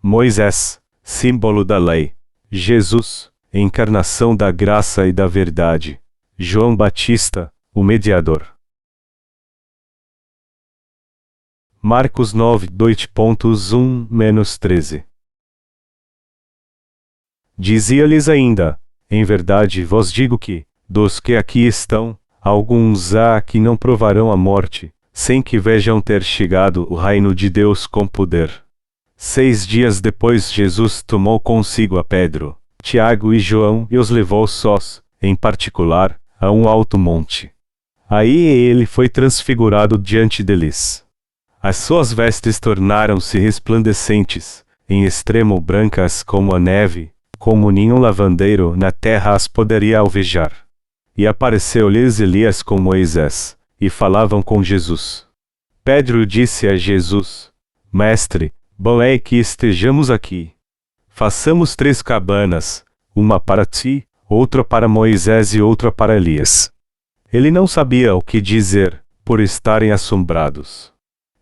Moisés, símbolo da lei. Jesus, encarnação da graça e da verdade. João Batista, o mediador. Marcos 9, 2.1-13. Dizia-lhes ainda: em verdade vos digo que, dos que aqui estão, alguns há que não provarão a morte, sem que vejam ter chegado o reino de Deus com poder. 6 dias depois Jesus tomou consigo a Pedro, Tiago e João e os levou sós, em particular, a um alto monte. Aí ele foi transfigurado diante deles. As suas vestes tornaram-se resplandecentes, em extremo brancas como a neve, como nenhum lavandeiro na terra as poderia alvejar. E apareceu-lhes Elias com Moisés, e falavam com Jesus. Pedro disse a Jesus: Mestre, bom é que estejamos aqui. Façamos 3 cabanas, uma para ti, outra para Moisés e outra para Elias. Ele não sabia o que dizer, por estarem assombrados.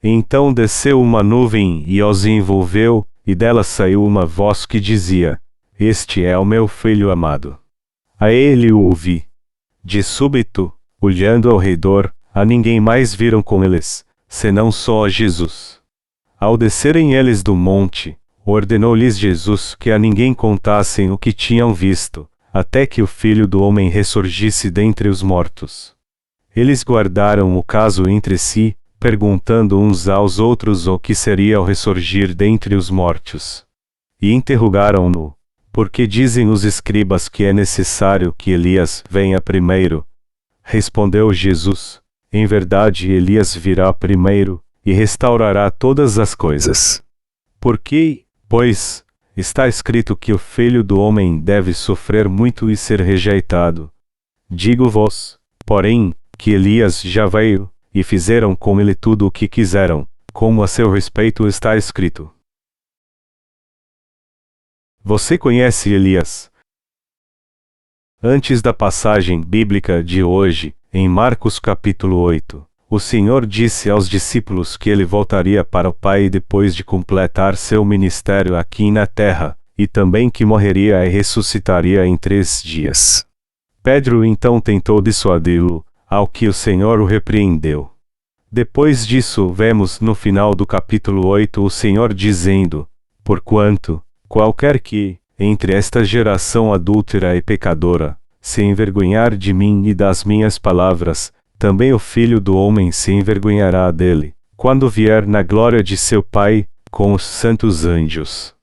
Então desceu uma nuvem e os envolveu, e dela saiu uma voz que dizia: Este é o meu filho amado. A ele o ouvi. De súbito, olhando ao redor, a ninguém mais viram com eles, senão só a Jesus. Ao descerem eles do monte, ordenou-lhes Jesus que a ninguém contassem o que tinham visto, até que o Filho do Homem ressurgisse dentre os mortos. Eles guardaram o caso entre si, perguntando uns aos outros o que seria o ressurgir dentre os mortos. E interrogaram-no: porque dizem os escribas que é necessário que Elias venha primeiro? Respondeu Jesus: em verdade Elias virá primeiro, e restaurará todas as coisas. Porque, pois, está escrito que o Filho do Homem deve sofrer muito e ser rejeitado. Digo-vos, porém, que Elias já veio, e fizeram com ele tudo o que quiseram, como a seu respeito está escrito. Você conhece Elias? Antes da passagem bíblica de hoje, em Marcos capítulo 8, o Senhor disse aos discípulos que ele voltaria para o Pai depois de completar seu ministério aqui na terra, e também que morreria e ressuscitaria em 3 dias. Pedro então tentou dissuadi-lo, ao que o Senhor o repreendeu. Depois disso vemos no final do capítulo 8 o Senhor dizendo: porquanto, qualquer que, entre esta geração adúltera e pecadora, se envergonhar de mim e das minhas palavras, também o Filho do Homem se envergonhará dele, quando vier na glória de seu Pai, com os santos anjos.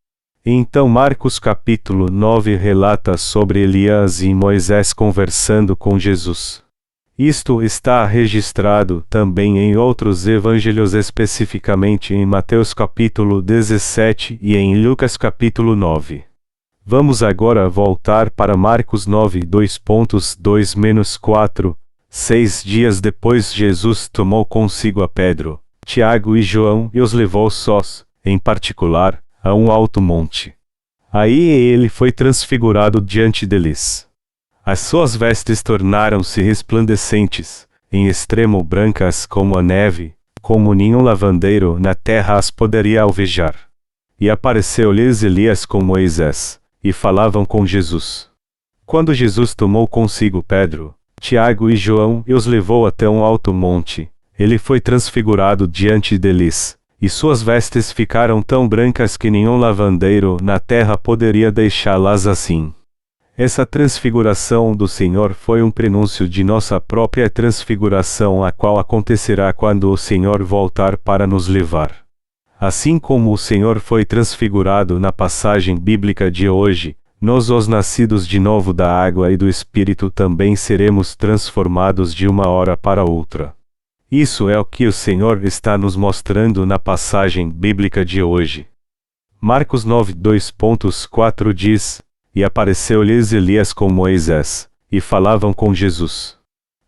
Então Marcos capítulo 9 relata sobre Elias e Moisés conversando com Jesus. Isto está registrado também em outros evangelhos, especificamente em Mateus capítulo 17 e em Lucas capítulo 9. Vamos agora voltar para Marcos 9, 2.2-4. 6 dias depois Jesus tomou consigo a Pedro, Tiago e João e os levou sós, em particular, a um alto monte. Aí ele foi transfigurado diante deles. As suas vestes tornaram-se resplandecentes, em extremo brancas como a neve, como nenhum lavandeiro na terra as poderia alvejar. E apareceu-lhes Elias com Moisés, e falavam com Jesus. Quando Jesus tomou consigo Pedro, Tiago e João e os levou até um alto monte, ele foi transfigurado diante deles, e suas vestes ficaram tão brancas que nenhum lavandeiro na terra poderia deixá-las assim. Essa transfiguração do Senhor foi um prenúncio de nossa própria transfiguração, a qual acontecerá quando o Senhor voltar para nos levar. Assim como o Senhor foi transfigurado na passagem bíblica de hoje, nós, os nascidos de novo da água e do Espírito, também seremos transformados de uma hora para outra. Isso é o que o Senhor está nos mostrando na passagem bíblica de hoje. Marcos 9, 2.4 diz: e apareceu-lhes Elias com Moisés, e falavam com Jesus.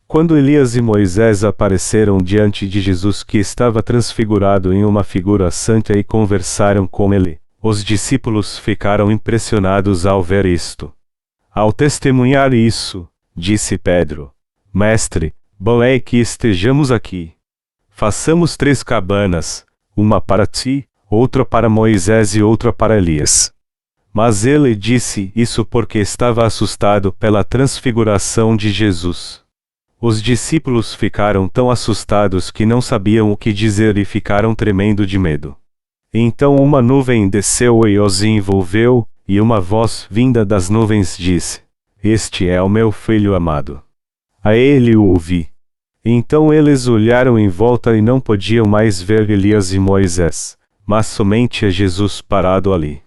Quando Elias e Moisés apareceram diante de Jesus, que estava transfigurado em uma figura santa, e conversaram com ele, os discípulos ficaram impressionados ao ver isto. Ao testemunhar isso, disse Pedro: Mestre, bom é que estejamos aqui. Façamos 3 cabanas, uma para ti, outra para Moisés e outra para Elias. Mas ele disse isso porque estava assustado pela transfiguração de Jesus. Os discípulos ficaram tão assustados que não sabiam o que dizer e ficaram tremendo de medo. Então uma nuvem desceu e os envolveu, e uma voz vinda das nuvens disse: Este é o meu filho amado. A ele o ouvi. Então eles olharam em volta e não podiam mais ver Elias e Moisés, mas somente a Jesus parado ali.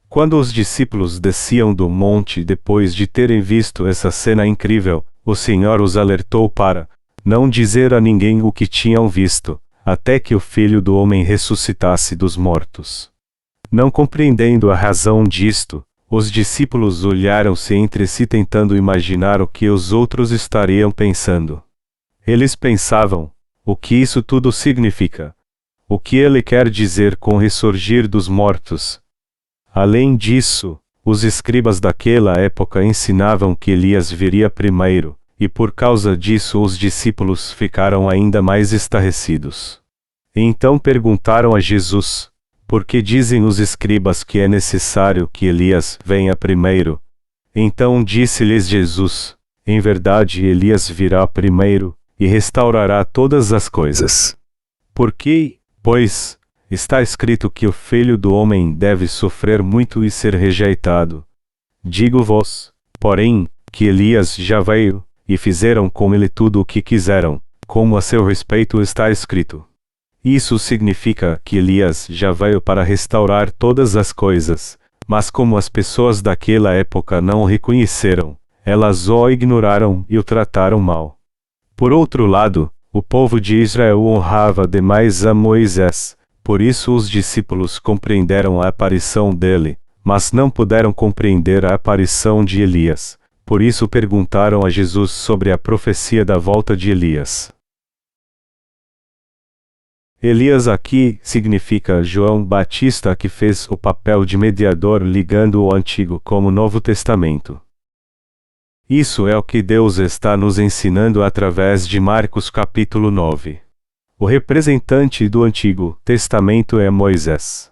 Quando os discípulos desciam do monte depois de terem visto essa cena incrível, o Senhor os alertou para não dizer a ninguém o que tinham visto, até que o Filho do Homem ressuscitasse dos mortos. Não compreendendo a razão disto, os discípulos olharam-se entre si tentando imaginar o que os outros estariam pensando. Eles pensavam: o que isso tudo significa? O que ele quer dizer com ressurgir dos mortos? Além disso, os escribas daquela época ensinavam que Elias viria primeiro, e por causa disso os discípulos ficaram ainda mais estarrecidos. Então perguntaram a Jesus: por que dizem os escribas que é necessário que Elias venha primeiro? Então disse-lhes Jesus: em verdade Elias virá primeiro, e restaurará todas as coisas. Por quê? Pois está escrito que o Filho do Homem deve sofrer muito e ser rejeitado. Digo-vos, porém, que Elias já veio, e fizeram com ele tudo o que quiseram, como a seu respeito está escrito. Isso significa que Elias já veio para restaurar todas as coisas, mas como as pessoas daquela época não o reconheceram, elas o ignoraram e o trataram mal. Por outro lado, o povo de Israel honrava demais a Moisés. Por isso os discípulos compreenderam a aparição dele, mas não puderam compreender a aparição de Elias. Por isso perguntaram a Jesus sobre a profecia da volta de Elias. Elias aqui significa João Batista, que fez o papel de mediador ligando o Antigo com o Novo Testamento. Isso é o que Deus está nos ensinando através de Marcos capítulo 9. O representante do Antigo Testamento é Moisés.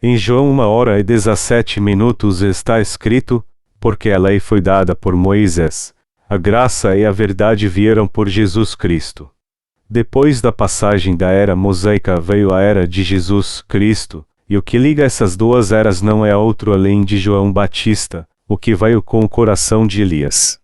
Em João 1h17 está escrito: porque a lei foi dada por Moisés, a graça e a verdade vieram por Jesus Cristo. Depois da passagem da era mosaica veio a era de Jesus Cristo, e o que liga essas duas eras não é outro além de João Batista, o que veio com o coração de Elias.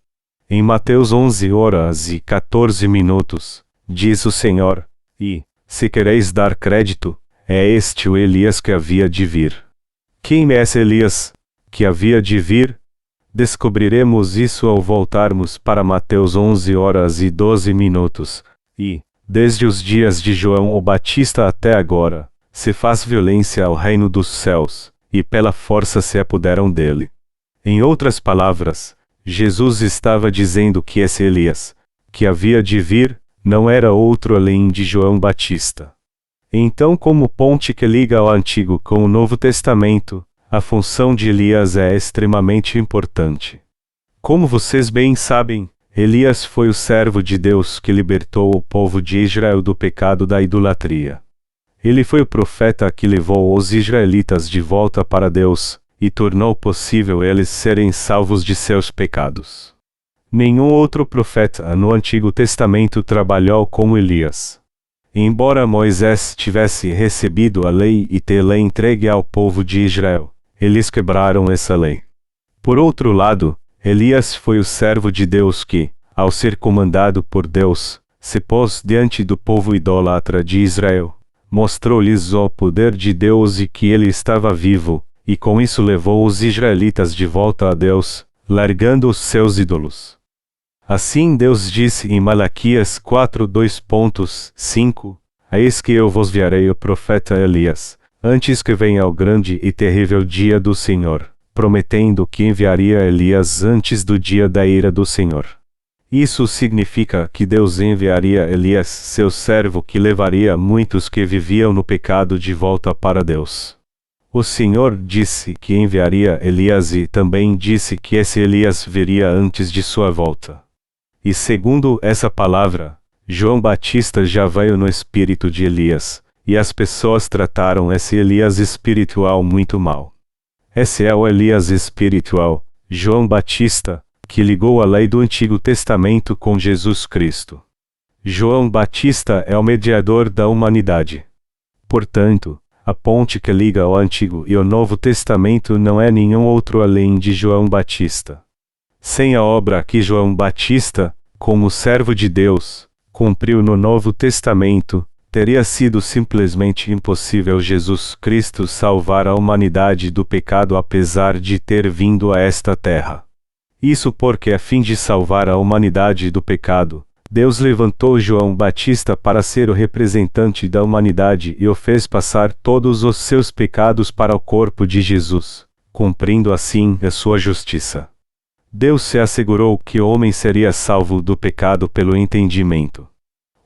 Em Mateus 11h14, diz o Senhor: e, se quereis dar crédito, é este o Elias que havia de vir. Quem é esse Elias que havia de vir? Descobriremos isso ao voltarmos para Mateus 11h12. E, desde os dias de João o Batista até agora, se faz violência ao reino dos céus, e pela força se apoderam dele. Em outras palavras, Jesus estava dizendo que esse Elias, que havia de vir, não era outro além de João Batista. Então, como ponte que liga o Antigo com o Novo Testamento, a função de Elias é extremamente importante. Como vocês bem sabem, Elias foi o servo de Deus que libertou o povo de Israel do pecado da idolatria. Ele foi o profeta que levou os israelitas de volta para Deus, e tornou possível eles serem salvos de seus pecados. Nenhum outro profeta no Antigo Testamento trabalhou como Elias. Embora Moisés tivesse recebido a lei e tê-la entregue ao povo de Israel, eles quebraram essa lei. Por outro lado, Elias foi o servo de Deus que, ao ser comandado por Deus, se pôs diante do povo idólatra de Israel, mostrou-lhes o poder de Deus e que ele estava vivo, e com isso levou os israelitas de volta a Deus, largando os seus ídolos. Assim Deus disse em Malaquias 4:2.5: Eis que eu vos enviarei o profeta Elias, antes que venha o grande e terrível dia do Senhor, prometendo que enviaria Elias antes do dia da ira do Senhor. Isso significa que Deus enviaria Elias, seu servo, que levaria muitos que viviam no pecado de volta para Deus. O Senhor disse que enviaria Elias e também disse que esse Elias viria antes de sua volta. E segundo essa palavra, João Batista já veio no espírito de Elias, e as pessoas trataram esse Elias espiritual muito mal. Esse é o Elias espiritual, João Batista, que ligou a lei do Antigo Testamento com Jesus Cristo. João Batista é o mediador da humanidade. Portanto, a ponte que liga o Antigo e o Novo Testamento não é nenhum outro além de João Batista. Sem a obra que João Batista, como servo de Deus, cumpriu no Novo Testamento, teria sido simplesmente impossível Jesus Cristo salvar a humanidade do pecado apesar de ter vindo a esta terra. Isso porque, a fim de salvar a humanidade do pecado, Deus levantou João Batista para ser o representante da humanidade e o fez passar todos os seus pecados para o corpo de Jesus, cumprindo assim a sua justiça. Deus se assegurou que o homem seria salvo do pecado pelo entendimento.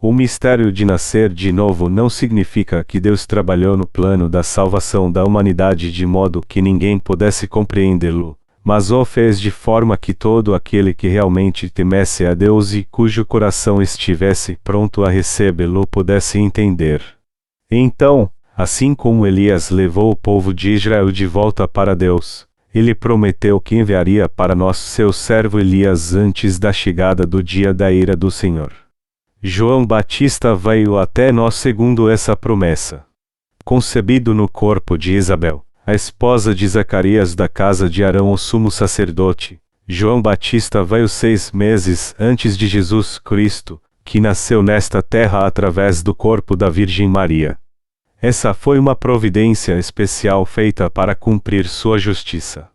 O mistério de nascer de novo não significa que Deus trabalhou no plano da salvação da humanidade de modo que ninguém pudesse compreendê-lo, mas o fez de forma que todo aquele que realmente temesse a Deus e cujo coração estivesse pronto a recebê-lo pudesse entender. Então, assim como Elias levou o povo de Israel de volta para Deus, ele prometeu que enviaria para nós seu servo Elias antes da chegada do dia da ira do Senhor. João Batista veio até nós segundo essa promessa. Concebido no corpo de Isabel, a esposa de Zacarias da casa de Arão o sumo sacerdote, João Batista veio 6 meses antes de Jesus Cristo, que nasceu nesta terra através do corpo da Virgem Maria. Essa foi uma providência especial feita para cumprir sua justiça.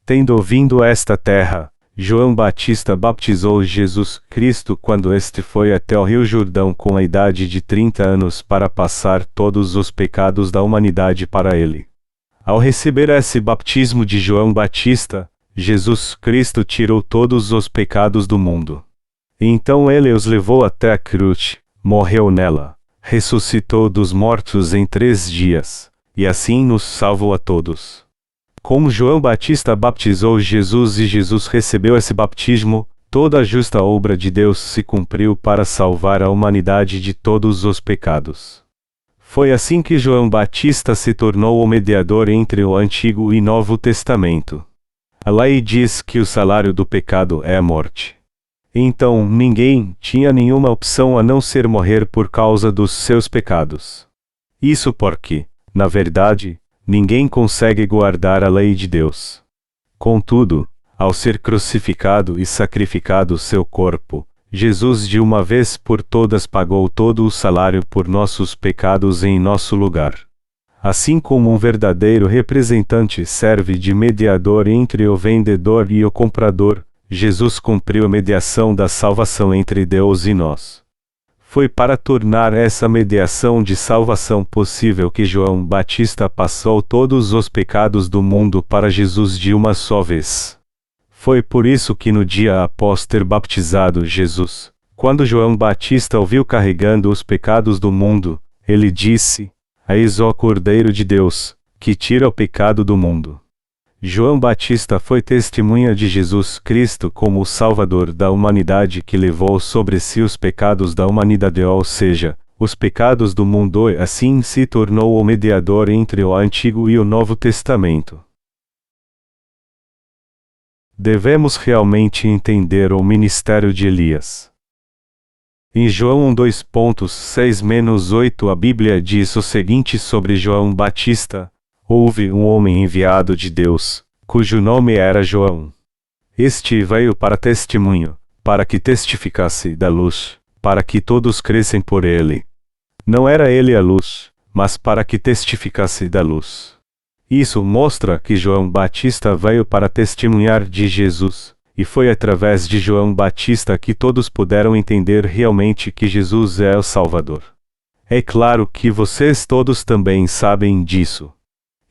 Tendo vindo a esta terra, João Batista batizou Jesus Cristo quando este foi até o Rio Jordão com a idade de 30 anos para passar todos os pecados da humanidade para ele. Ao receber esse batismo de João Batista, Jesus Cristo tirou todos os pecados do mundo. Então ele os levou até a cruz, morreu nela, ressuscitou dos mortos em 3 dias, e assim nos salvou a todos. Como João Batista batizou Jesus e Jesus recebeu esse batismo, toda a justa obra de Deus se cumpriu para salvar a humanidade de todos os pecados. Foi assim que João Batista se tornou o mediador entre o Antigo e Novo Testamento. A lei diz que o salário do pecado é a morte. Então ninguém tinha nenhuma opção a não ser morrer por causa dos seus pecados. Isso porque, na verdade, ninguém consegue guardar a lei de Deus. Contudo, ao ser crucificado e sacrificado seu corpo, Jesus de uma vez por todas pagou todo o salário por nossos pecados em nosso lugar. Assim como um verdadeiro representante serve de mediador entre o vendedor e o comprador, Jesus cumpriu a mediação da salvação entre Deus e nós. Foi para tornar essa mediação de salvação possível que João Batista passou todos os pecados do mundo para Jesus de uma só vez. Foi por isso que no dia após ter baptizado Jesus, quando João Batista o viu carregando os pecados do mundo, ele disse: "Eis o Cordeiro de Deus, que tira o pecado do mundo." João Batista foi testemunha de Jesus Cristo como o Salvador da humanidade que levou sobre si os pecados da humanidade, ou seja, os pecados do mundo, e assim se tornou o mediador entre o Antigo e o Novo Testamento. Devemos realmente entender o ministério de Elias. Em João 2.6-8 a Bíblia diz o seguinte sobre João Batista: "Houve um homem enviado de Deus, cujo nome era João. Este veio para testemunho, para que testificasse da luz, para que todos crescem por ele. Não era ele a luz, mas para que testificasse da luz." Isso mostra que João Batista veio para testemunhar de Jesus, e foi através de João Batista que todos puderam entender realmente que Jesus é o Salvador. É claro que vocês todos também sabem disso.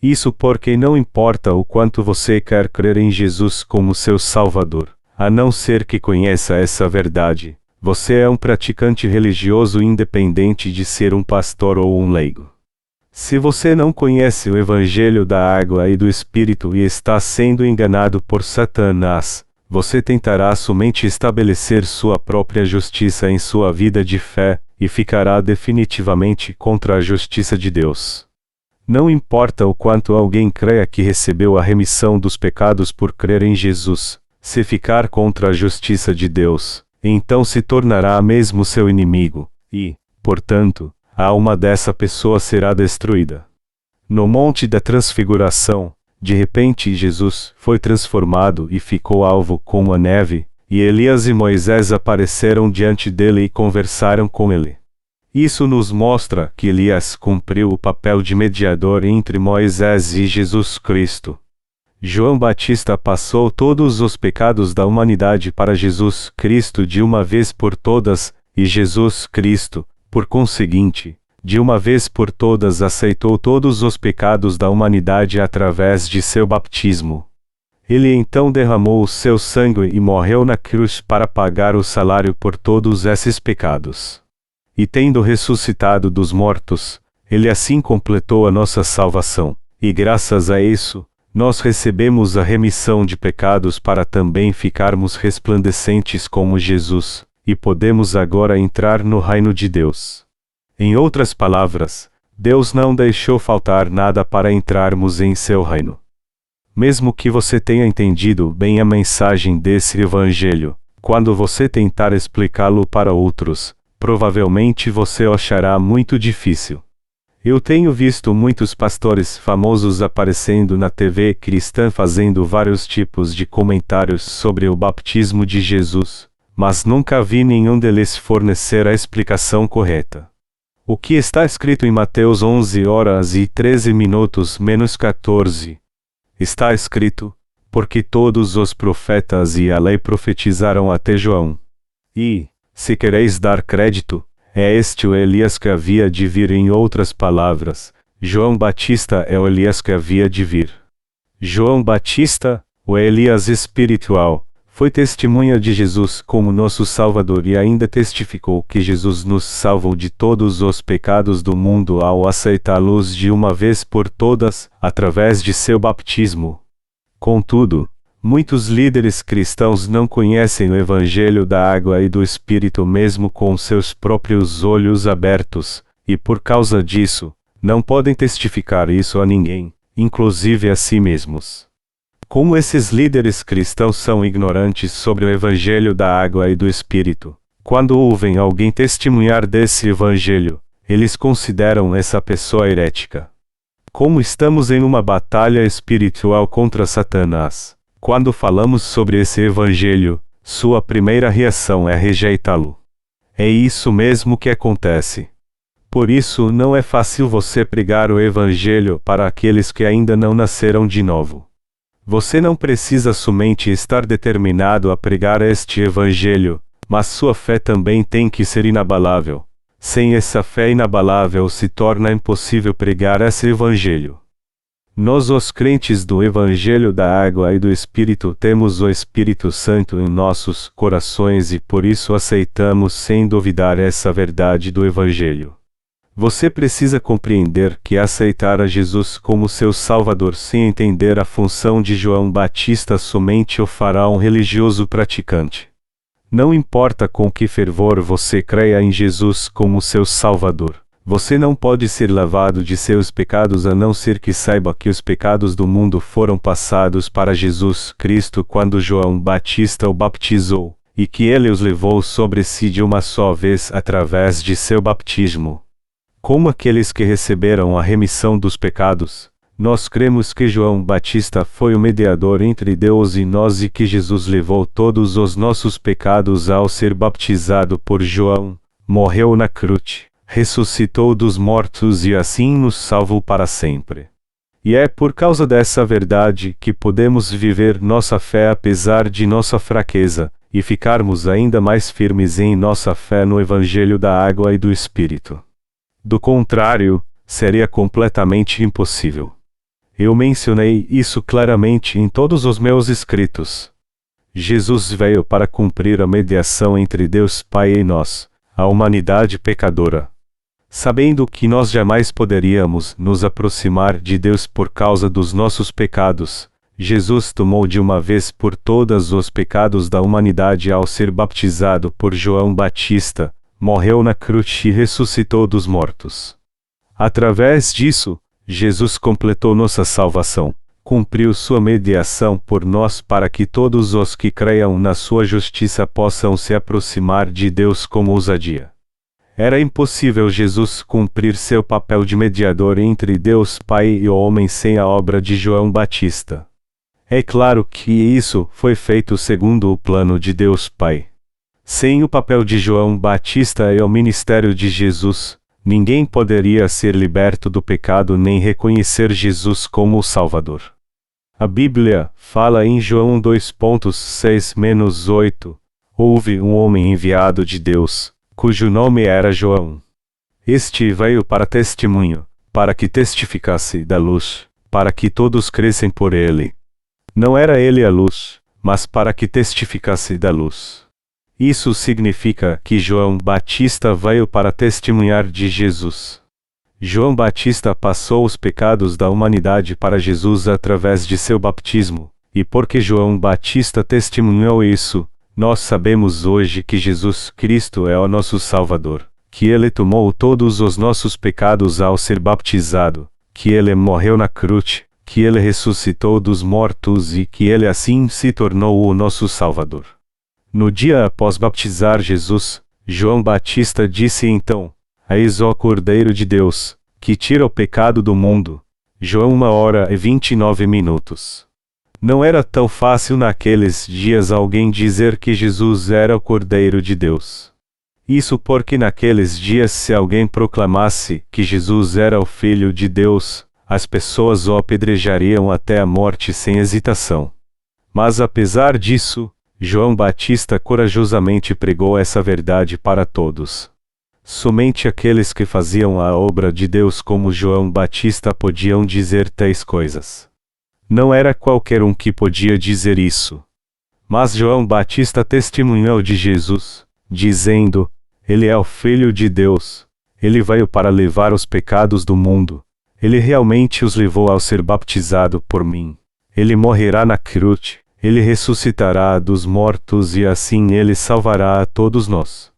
Isso porque não importa o quanto você quer crer em Jesus como seu Salvador, a não ser que conheça essa verdade, você é um praticante religioso independente de ser um pastor ou um leigo. Se você não conhece o Evangelho da água e do Espírito e está sendo enganado por Satanás, você tentará somente estabelecer sua própria justiça em sua vida de fé, e ficará definitivamente contra a justiça de Deus. Não importa o quanto alguém creia que recebeu a remissão dos pecados por crer em Jesus, se ficar contra a justiça de Deus, então se tornará mesmo seu inimigo, e, portanto, a alma dessa pessoa será destruída. No Monte da Transfiguração, de repente Jesus foi transformado e ficou alvo como a neve, e Elias e Moisés apareceram diante dele e conversaram com ele. Isso nos mostra que Elias cumpriu o papel de mediador entre Moisés e Jesus Cristo. João Batista passou todos os pecados da humanidade para Jesus Cristo de uma vez por todas, e Jesus Cristo, por conseguinte, de uma vez por todas aceitou todos os pecados da humanidade através de seu batismo. Ele então derramou o seu sangue e morreu na cruz para pagar o salário por todos esses pecados. E tendo ressuscitado dos mortos, ele assim completou a nossa salvação, e graças a isso, nós recebemos a remissão de pecados para também ficarmos resplandecentes como Jesus, e podemos agora entrar no reino de Deus. Em outras palavras, Deus não deixou faltar nada para entrarmos em seu reino. Mesmo que você tenha entendido bem a mensagem desse evangelho, quando você tentar explicá-lo para outros, provavelmente você o achará muito difícil. Eu tenho visto muitos pastores famosos aparecendo na TV cristã fazendo vários tipos de comentários sobre o batismo de Jesus, mas nunca vi nenhum deles fornecer a explicação correta. O que está escrito em Mateus 11:13 está escrito: porque todos os profetas e a lei profetizaram até João. E, se quereis dar crédito, é este o Elias que havia de vir. Em outras palavras, João Batista é o Elias que havia de vir. João Batista, o Elias espiritual, foi testemunha de Jesus como nosso Salvador e ainda testificou que Jesus nos salvou de todos os pecados do mundo ao aceitá-los de uma vez por todas, através de seu batismo. Contudo, muitos líderes cristãos não conhecem o Evangelho da água e do Espírito mesmo com seus próprios olhos abertos, e por causa disso, não podem testificar isso a ninguém, inclusive a si mesmos. Como esses líderes cristãos são ignorantes sobre o Evangelho da água e do Espírito, quando ouvem alguém testemunhar desse Evangelho, eles consideram essa pessoa herética. Como estamos em uma batalha espiritual contra Satanás, quando falamos sobre esse Evangelho, sua primeira reação é rejeitá-lo. É isso mesmo que acontece. Por isso não é fácil você pregar o Evangelho para aqueles que ainda não nasceram de novo. Você não precisa somente estar determinado a pregar este Evangelho, mas sua fé também tem que ser inabalável. Sem essa fé inabalável se torna impossível pregar esse Evangelho. Nós, os crentes do Evangelho da água e do Espírito, temos o Espírito Santo em nossos corações e por isso aceitamos sem duvidar essa verdade do Evangelho. Você precisa compreender que aceitar a Jesus como seu Salvador sem entender a função de João Batista somente o fará um religioso praticante. Não importa com que fervor você creia em Jesus como seu Salvador, você não pode ser lavado de seus pecados a não ser que saiba que os pecados do mundo foram passados para Jesus Cristo quando João Batista o baptizou, e que ele os levou sobre si de uma só vez através de seu batismo. Como aqueles que receberam a remissão dos pecados, nós cremos que João Batista foi o mediador entre Deus e nós e que Jesus levou todos os nossos pecados ao ser batizado por João, morreu na cruz, ressuscitou dos mortos e assim nos salvou para sempre. E é por causa dessa verdade que podemos viver nossa fé apesar de nossa fraqueza, e ficarmos ainda mais firmes em nossa fé no Evangelho da água e do Espírito. Do contrário, seria completamente impossível. Eu mencionei isso claramente em todos os meus escritos. Jesus veio para cumprir a mediação entre Deus Pai e nós, a humanidade pecadora. Sabendo que nós jamais poderíamos nos aproximar de Deus por causa dos nossos pecados, Jesus tomou de uma vez por todas os pecados da humanidade ao ser batizado por João Batista, morreu na cruz e ressuscitou dos mortos. Através disso, Jesus completou nossa salvação, cumpriu sua mediação por nós para que todos os que creiam na sua justiça possam se aproximar de Deus com ousadia. Era impossível Jesus cumprir seu papel de mediador entre Deus Pai e o homem sem a obra de João Batista. É claro que isso foi feito segundo o plano de Deus Pai. Sem o papel de João Batista e o ministério de Jesus, ninguém poderia ser liberto do pecado nem reconhecer Jesus como o Salvador. A Bíblia fala em João 2:6-8, houve um homem enviado de Deus, cujo nome era João. Este veio para testemunho, para que testificasse da luz, para que todos crescem por ele. Não era ele a luz, mas para que testificasse da luz. Isso significa que João Batista veio para testemunhar de Jesus. João Batista passou os pecados da humanidade para Jesus através de seu batismo, e porque João Batista testemunhou isso, nós sabemos hoje que Jesus Cristo é o nosso Salvador, que ele tomou todos os nossos pecados ao ser batizado, que ele morreu na cruz, que ele ressuscitou dos mortos e que ele assim se tornou o nosso Salvador. No dia após batizar Jesus, João Batista disse então: Eis o Cordeiro de Deus, que tira o pecado do mundo. João 1h29. Não era tão fácil naqueles dias alguém dizer que Jesus era o Cordeiro de Deus. Isso porque naqueles dias se alguém proclamasse que Jesus era o Filho de Deus, as pessoas o apedrejariam até a morte sem hesitação. Mas apesar disso, João Batista corajosamente pregou essa verdade para todos. Somente aqueles que faziam a obra de Deus como João Batista podiam dizer tais coisas. Não era qualquer um que podia dizer isso. Mas João Batista testemunhou de Jesus, dizendo: Ele é o Filho de Deus. Ele veio para levar os pecados do mundo. Ele realmente os levou ao ser batizado por mim. Ele morrerá na cruz. Ele ressuscitará dos mortos e assim ele salvará a todos nós.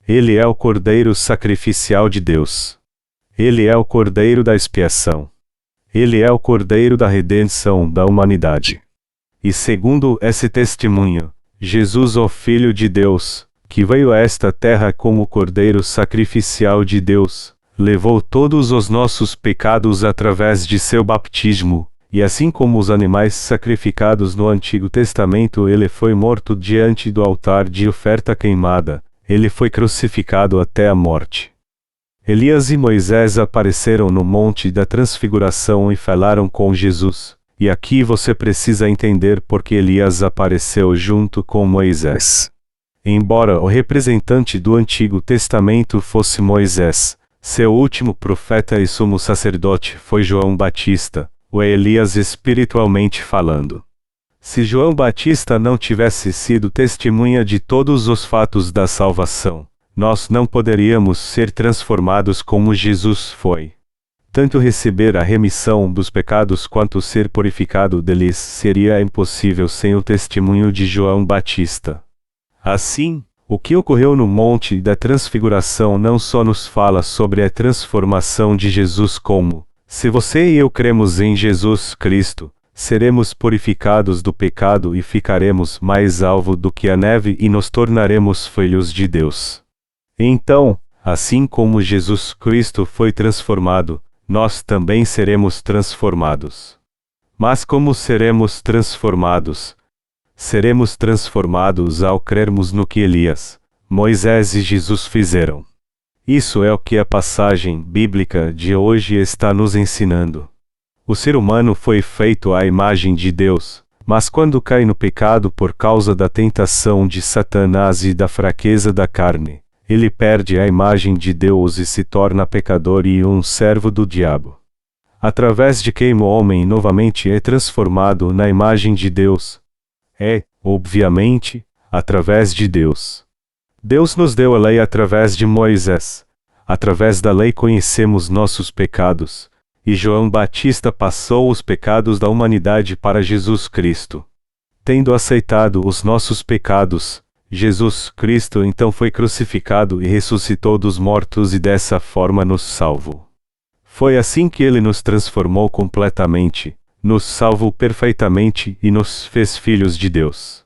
Ele é o Cordeiro sacrificial de Deus. Ele é o Cordeiro da expiação. Ele é o Cordeiro da redenção da humanidade. E segundo esse testemunho, Jesus, o Filho de Deus, que veio a esta terra como Cordeiro sacrificial de Deus, levou todos os nossos pecados através de seu batismo, e assim como os animais sacrificados no Antigo Testamento, ele foi morto diante do altar de oferta queimada, ele foi crucificado até a morte. Elias e Moisés apareceram no Monte da Transfiguração e falaram com Jesus, e aqui você precisa entender porque Elias apareceu junto com Moisés. Embora o representante do Antigo Testamento fosse Moisés, seu último profeta e sumo sacerdote foi João Batista, o Elias espiritualmente falando. Se João Batista não tivesse sido testemunha de todos os fatos da salvação, nós não poderíamos ser transformados como Jesus foi. Tanto receber a remissão dos pecados quanto ser purificado deles seria impossível sem o testemunho de João Batista. Assim, o que ocorreu no Monte da Transfiguração não só nos fala sobre a transformação de Jesus como, se você e eu cremos em Jesus Cristo, seremos purificados do pecado e ficaremos mais alvo do que a neve e nos tornaremos filhos de Deus. Então, assim como Jesus Cristo foi transformado, nós também seremos transformados. Mas como seremos transformados? Seremos transformados ao crermos no que Elias, Moisés e Jesus fizeram. Isso é o que a passagem bíblica de hoje está nos ensinando. O ser humano foi feito à imagem de Deus, mas quando cai no pecado por causa da tentação de Satanás e da fraqueza da carne, ele perde a imagem de Deus e se torna pecador e um servo do diabo. Através de quem o homem novamente é transformado na imagem de Deus? É, obviamente, através de Deus. Deus nos deu a lei através de Moisés. Através da lei conhecemos nossos pecados, e João Batista passou os pecados da humanidade para Jesus Cristo. Tendo aceitado os nossos pecados, Jesus Cristo então foi crucificado e ressuscitou dos mortos e dessa forma nos salvou. Foi assim que ele nos transformou completamente, nos salvou perfeitamente e nos fez filhos de Deus.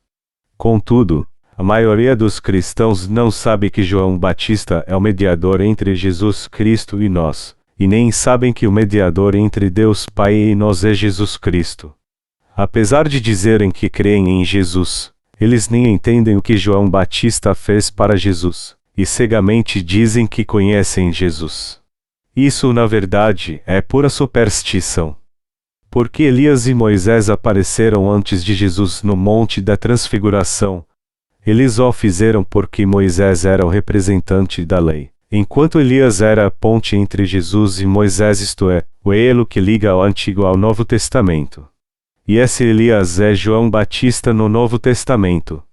Contudo, a maioria dos cristãos não sabe que João Batista é o mediador entre Jesus Cristo e nós, e nem sabem que o mediador entre Deus Pai e nós é Jesus Cristo. Apesar de dizerem que creem em Jesus, eles nem entendem o que João Batista fez para Jesus, e cegamente dizem que conhecem Jesus. Isso, na verdade, é pura superstição. Porque Elias e Moisés apareceram antes de Jesus no Monte da Transfiguração. Eles o fizeram porque Moisés era o representante da lei, enquanto Elias era a ponte entre Jesus e Moisés, isto é, o elo que liga o Antigo ao Novo Testamento. E esse Elias é João Batista no Novo Testamento.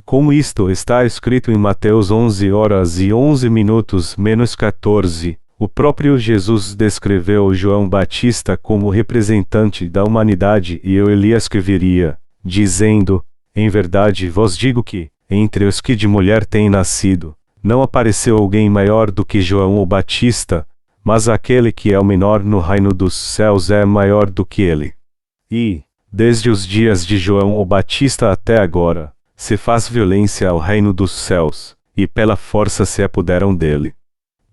Como isto está escrito em Mateus 11h11-14, o próprio Jesus descreveu João Batista como representante da humanidade e o Elias que viria, dizendo: em verdade vos digo que, entre os que de mulher têm nascido, não apareceu alguém maior do que João o Batista, mas aquele que é o menor no reino dos céus é maior do que ele. E, desde os dias de João o Batista até agora, se faz violência ao reino dos céus, e pela força se apoderam dele.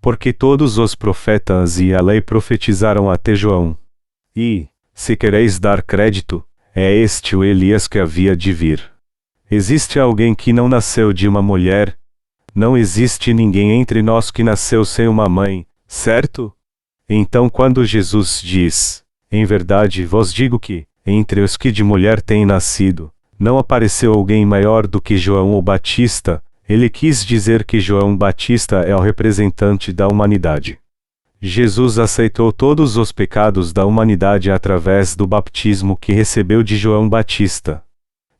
Porque todos os profetas e a lei profetizaram até João. E, se quereis dar crédito, é este o Elias que havia de vir. Existe alguém que não nasceu de uma mulher? Não existe ninguém entre nós que nasceu sem uma mãe, certo? Então quando Jesus diz: em verdade vos digo que, entre os que de mulher têm nascido, não apareceu alguém maior do que João o Batista, ele quis dizer que João Batista é o representante da humanidade. Jesus aceitou todos os pecados da humanidade através do batismo que recebeu de João Batista.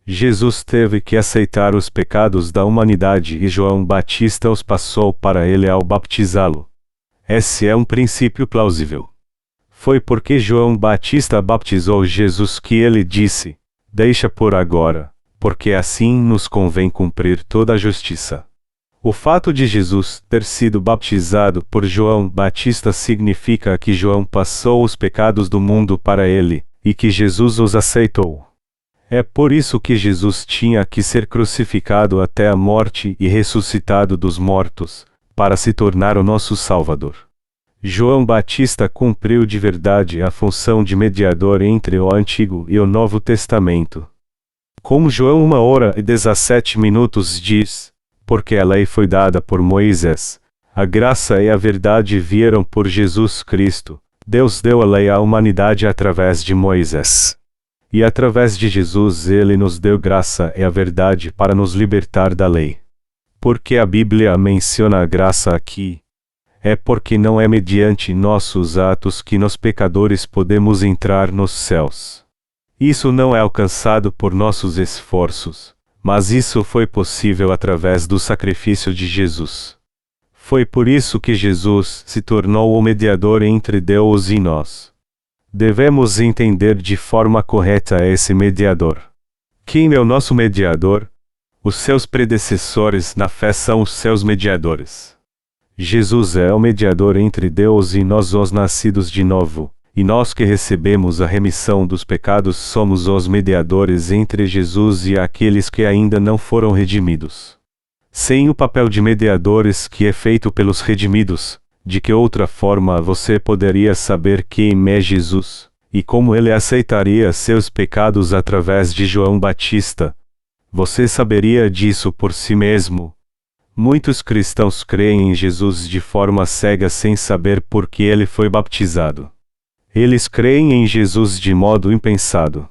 Jesus teve que aceitar os pecados da humanidade e João Batista os passou para ele ao batizá-lo. Esse é um princípio plausível. Foi porque João Batista batizou Jesus que ele disse: deixa por agora, porque assim nos convém cumprir toda a justiça. O fato de Jesus ter sido batizado por João Batista significa que João passou os pecados do mundo para ele, e que Jesus os aceitou. É por isso que Jesus tinha que ser crucificado até a morte e ressuscitado dos mortos, para se tornar o nosso Salvador. João Batista cumpriu de verdade a função de mediador entre o Antigo e o Novo Testamento. Como João 1h17 diz: porque a lei foi dada por Moisés, a graça e a verdade vieram por Jesus Cristo. Deus deu a lei à humanidade através de Moisés. E através de Jesus ele nos deu graça e a verdade para nos libertar da lei. Porque a Bíblia menciona a graça aqui? É porque não é mediante nossos atos que nós pecadores podemos entrar nos céus. Isso não é alcançado por nossos esforços, mas isso foi possível através do sacrifício de Jesus. Foi por isso que Jesus se tornou o mediador entre Deus e nós. Devemos entender de forma correta esse mediador. Quem é o nosso mediador? Os seus predecessores na fé são os seus mediadores. Jesus é o mediador entre Deus e nós, os nascidos de novo, e nós que recebemos a remissão dos pecados somos os mediadores entre Jesus e aqueles que ainda não foram redimidos. Sem o papel de mediadores que é feito pelos redimidos, de que outra forma você poderia saber quem é Jesus, e como ele aceitaria seus pecados através de João Batista? Você saberia disso por si mesmo? Muitos cristãos creem em Jesus de forma cega sem saber por que ele foi batizado. Eles creem em Jesus de modo impensado.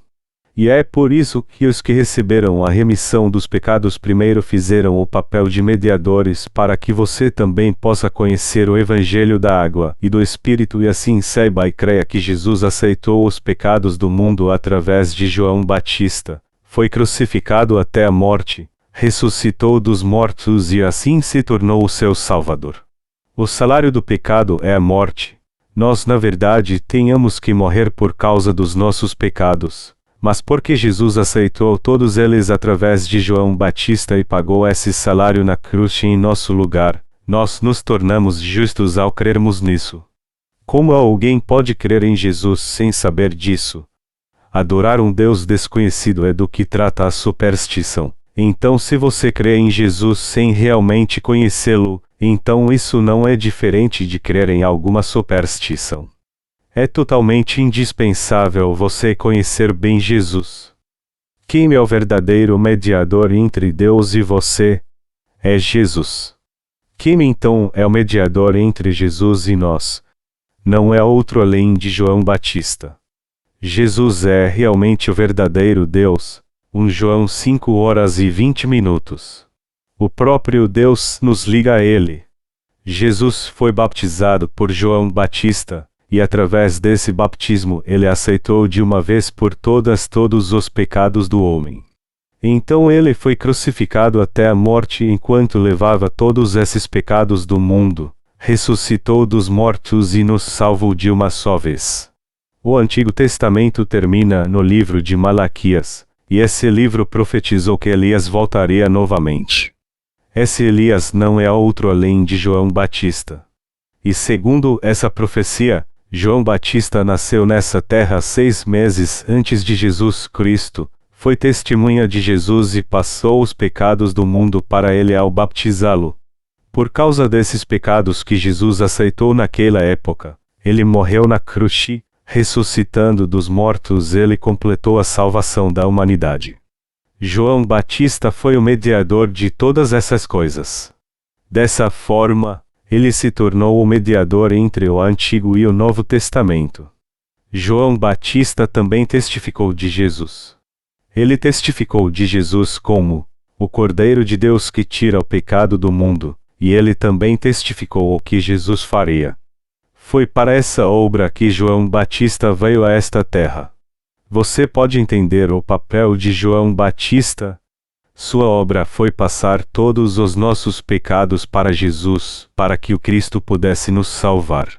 E é por isso que os que receberam a remissão dos pecados primeiro fizeram o papel de mediadores para que você também possa conhecer o Evangelho da água e do Espírito e assim saiba e creia que Jesus aceitou os pecados do mundo através de João Batista, foi crucificado até a morte, ressuscitou dos mortos e assim se tornou o seu Salvador. O salário do pecado é a morte, Nós, na verdade, tenhamos que morrer por causa dos nossos pecados, mas porque Jesus aceitou todos eles através de João Batista e pagou esse salário na cruz em nosso lugar, nós nos tornamos justos ao crermos nisso. Como alguém pode crer em Jesus sem saber disso? Adorar um Deus desconhecido é do que trata a superstição. Então, se você crê em Jesus sem realmente conhecê-lo, então isso não é diferente de crer em alguma superstição. É totalmente indispensável você conhecer bem Jesus. Quem é o verdadeiro mediador entre Deus e você? É Jesus. Quem então é o mediador entre Jesus e nós? Não é outro além de João Batista. Jesus é realmente o verdadeiro Deus. 1 João 5:20. O próprio Deus nos liga a Ele. Jesus foi batizado por João Batista, e através desse batismo Ele aceitou de uma vez por todas todos os pecados do homem. Então Ele foi crucificado até a morte enquanto levava todos esses pecados do mundo, ressuscitou dos mortos e nos salvou de uma só vez. O Antigo Testamento termina no livro de Malaquias, e esse livro profetizou que Elias voltaria novamente. Esse Elias não é outro além de João Batista. E segundo essa profecia, João Batista nasceu nessa terra 6 meses antes de Jesus Cristo, foi testemunha de Jesus e passou os pecados do mundo para ele ao batizá-lo. Por causa desses pecados que Jesus aceitou naquela época, ele morreu na cruz e, ressuscitando dos mortos, ele completou a salvação da humanidade. João Batista foi o mediador de todas essas coisas. Dessa forma, ele se tornou o mediador entre o Antigo e o Novo Testamento. João Batista também testificou de Jesus. Ele testificou de Jesus como o Cordeiro de Deus que tira o pecado do mundo, e ele também testificou o que Jesus faria. Foi para essa obra que João Batista veio a esta terra. Você pode entender o papel de João Batista? Sua obra foi passar todos os nossos pecados para Jesus, para que o Cristo pudesse nos salvar.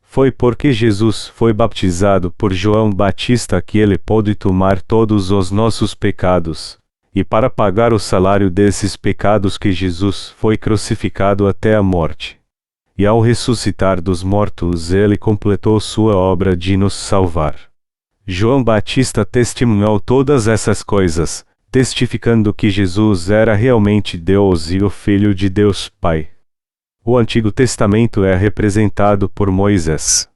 Foi porque Jesus foi batizado por João Batista que ele pôde tomar todos os nossos pecados, e para pagar o salário desses pecados que Jesus foi crucificado até a morte. E ao ressuscitar dos mortos ele completou sua obra de nos salvar. João Batista testemunhou todas essas coisas, testificando que Jesus era realmente Deus e o Filho de Deus Pai. O Antigo Testamento é representado por Moisés.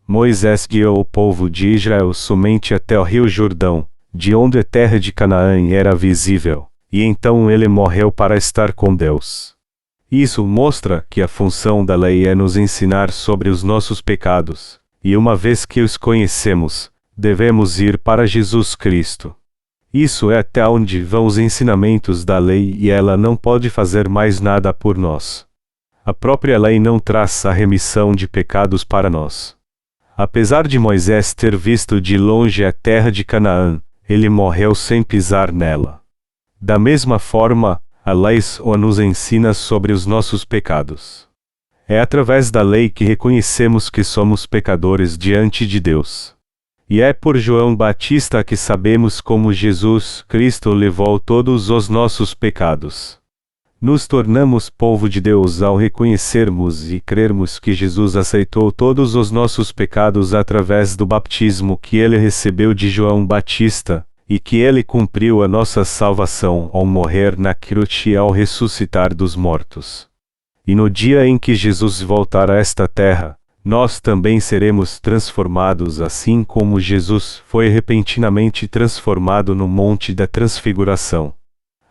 Moisés guiou o povo de Israel somente até o rio Jordão, de onde a terra de Canaã era visível, e então ele morreu para estar com Deus. Isso mostra que a função da lei é nos ensinar sobre os nossos pecados, e uma vez que os conhecemos, devemos ir para Jesus Cristo. Isso é até onde vão os ensinamentos da lei e ela não pode fazer mais nada por nós. A própria lei não traz a remissão de pecados para nós. Apesar de Moisés ter visto de longe a terra de Canaã, ele morreu sem pisar nela. Da mesma forma, a lei só nos ensina sobre os nossos pecados. É através da lei que reconhecemos que somos pecadores diante de Deus. E é por João Batista que sabemos como Jesus Cristo levou todos os nossos pecados. Nos tornamos povo de Deus ao reconhecermos e crermos que Jesus aceitou todos os nossos pecados através do batismo que ele recebeu de João Batista, e que ele cumpriu a nossa salvação ao morrer na cruz e ao ressuscitar dos mortos. E no dia em que Jesus voltar a esta terra, nós também seremos transformados assim como Jesus foi repentinamente transformado no Monte da Transfiguração.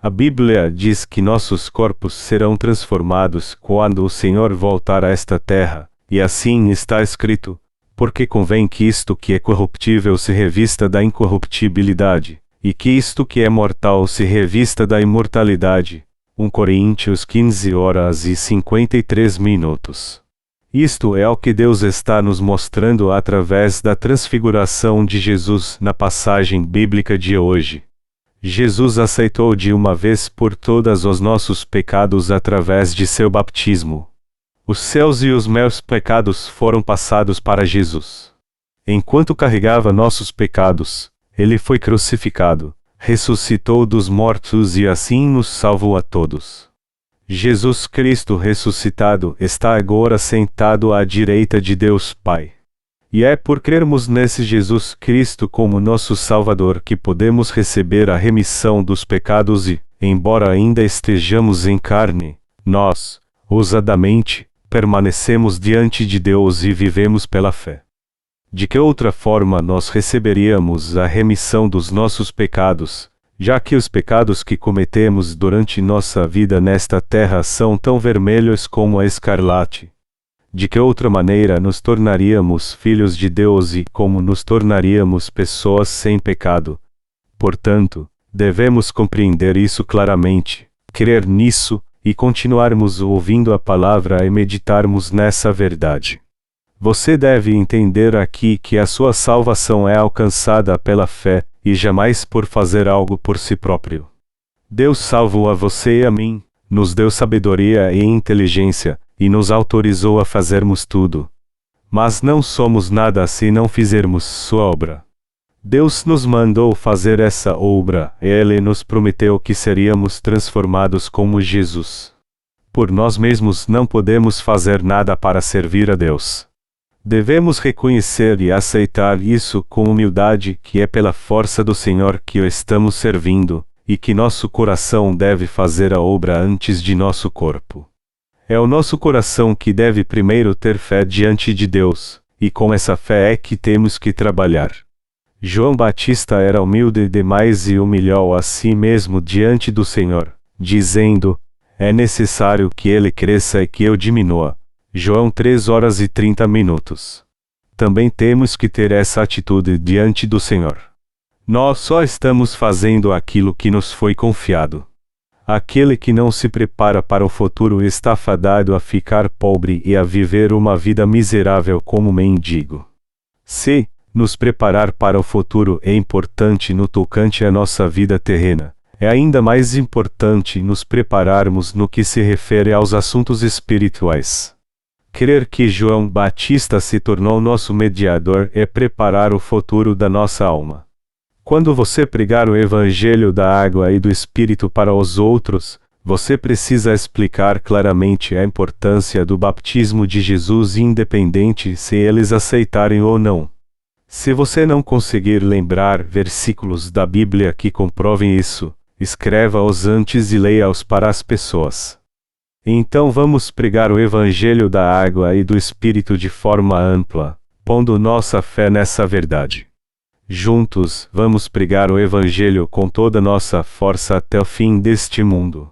A Bíblia diz que nossos corpos serão transformados quando o Senhor voltar a esta terra, e assim está escrito, porque convém que isto que é corruptível se revista da incorruptibilidade, e que isto que é mortal se revista da imortalidade. 1 Coríntios 15:53. Isto é o que Deus está nos mostrando através da transfiguração de Jesus na passagem bíblica de hoje. Jesus aceitou de uma vez por todas os nossos pecados através de seu batismo. Os seus e os meus pecados foram passados para Jesus. Enquanto carregava nossos pecados, ele foi crucificado, ressuscitou dos mortos e assim nos salvou a todos. Jesus Cristo ressuscitado está agora sentado à direita de Deus Pai. E é por crermos nesse Jesus Cristo como nosso Salvador que podemos receber a remissão dos pecados e, embora ainda estejamos em carne, nós, ousadamente, permanecemos diante de Deus e vivemos pela fé. De que outra forma nós receberíamos a remissão dos nossos pecados, já que os pecados que cometemos durante nossa vida nesta terra são tão vermelhos como a escarlate? De que outra maneira nos tornaríamos filhos de Deus e como nos tornaríamos pessoas sem pecado? Portanto, devemos compreender isso claramente, crer nisso, e continuarmos ouvindo a palavra e meditarmos nessa verdade. Você deve entender aqui que a sua salvação é alcançada pela fé, e jamais por fazer algo por si próprio. Deus salvou a você e a mim, nos deu sabedoria e inteligência, e nos autorizou a fazermos tudo. Mas não somos nada se não fizermos sua obra. Deus nos mandou fazer essa obra, e Ele nos prometeu que seríamos transformados como Jesus. Por nós mesmos não podemos fazer nada para servir a Deus. Devemos reconhecer e aceitar isso com humildade, que é pela força do Senhor que o estamos servindo, e que nosso coração deve fazer a obra antes de nosso corpo. É o nosso coração que deve primeiro ter fé diante de Deus, e com essa fé é que temos que trabalhar. João Batista era humilde demais e humilhou a si mesmo diante do Senhor, dizendo: é necessário que ele cresça e que eu diminua. João 3:30. Também temos que ter essa atitude diante do Senhor. Nós só estamos fazendo aquilo que nos foi confiado. Aquele que não se prepara para o futuro está fadado a ficar pobre e a viver uma vida miserável como mendigo. Se nos preparar para o futuro é importante no tocante à nossa vida terrena, é ainda mais importante nos prepararmos no que se refere aos assuntos espirituais. Crer que João Batista se tornou nosso mediador é preparar o futuro da nossa alma. Quando você pregar o Evangelho da água e do Espírito para os outros, você precisa explicar claramente a importância do batismo de Jesus, independente se eles aceitarem ou não. Se você não conseguir lembrar versículos da Bíblia que comprovem isso, escreva-os antes e leia-os para as pessoas. Então vamos pregar o Evangelho da água e do Espírito de forma ampla, pondo nossa fé nessa verdade. Juntos, vamos pregar o Evangelho com toda nossa força até o fim deste mundo.